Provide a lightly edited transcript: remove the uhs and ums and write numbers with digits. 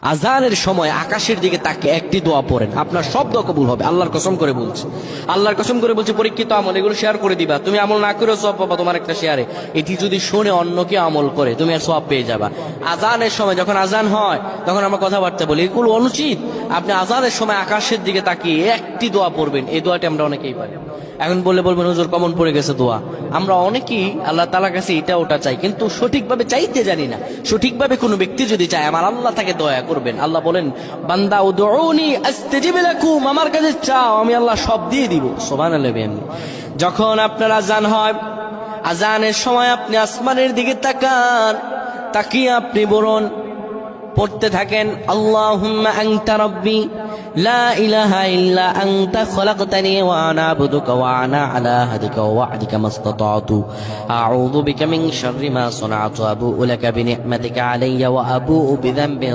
আজানের সময় আকাশের দিকে তাকে একটি দোয়া পড়েন, আপনার সব দোয়া কবুল হবে। আল্লাহর কসম করে বলছি, আল্লাহর কসম করে বলছি, পরীক্ষিত আমল এগুলো শেয়ার করে দিবা। তুমি আমল না করেও সওয়াব পাবা তোমার একটা শেয়ারে। এটি যদি শুনে অন্য কেউ আমল করে তুমি আর সওয়াব পেয়ে যাবা। আজানের সময় যখন আজান হয় তখন আমরা কথাবার্তা বলি, এগুলো অনুচিত। আপনি আজানের সময় আকাশের দিকে তাকিয়ে একটি দোয়া পড়বেন। এই দোয়াটি আমরা অনেকেই পারি। এখন বলবেন হুজুর কমন পড়ে গেছে দোয়া। আমরা অনেকেই আল্লাহ তাআলার কাছে এটা ওটা চাই, কিন্তু সঠিকভাবে চাইতে জানি না। সঠিকভাবে কোনো ব্যক্তি যদি চায় আমার আল্লাহ তাকে দয়া করবেন। আল্লাহ বলেন, বান্দা উদউনি আস্তাজিব লাকুম, আমার কাছে চাও আমি আল্লাহ সব দিয়ে দিব। সুবহানাল্লাহ। যখন আপনার আজান হয়, আজানের সময় আপনি আসমানের দিকে তাকান, তাকিয়ে আপনি বলুন, পড়তে থাকেন, আল্লাহুম্মা আনতা রাব্বি লা ইলাহা ইল্লা আনতা খলাকতানি ওয়া আনা আবদুকা ওয়া আনা আলা আহদিকা ওয়া ওয়া'দিকা মাসতাতা'তু আউযু বিকা মিন শাররি মা সানা'তু আবু'ু লাকা বিনি'মাতিকা আলাইয়া ওয়া আবু'ু বিযানবি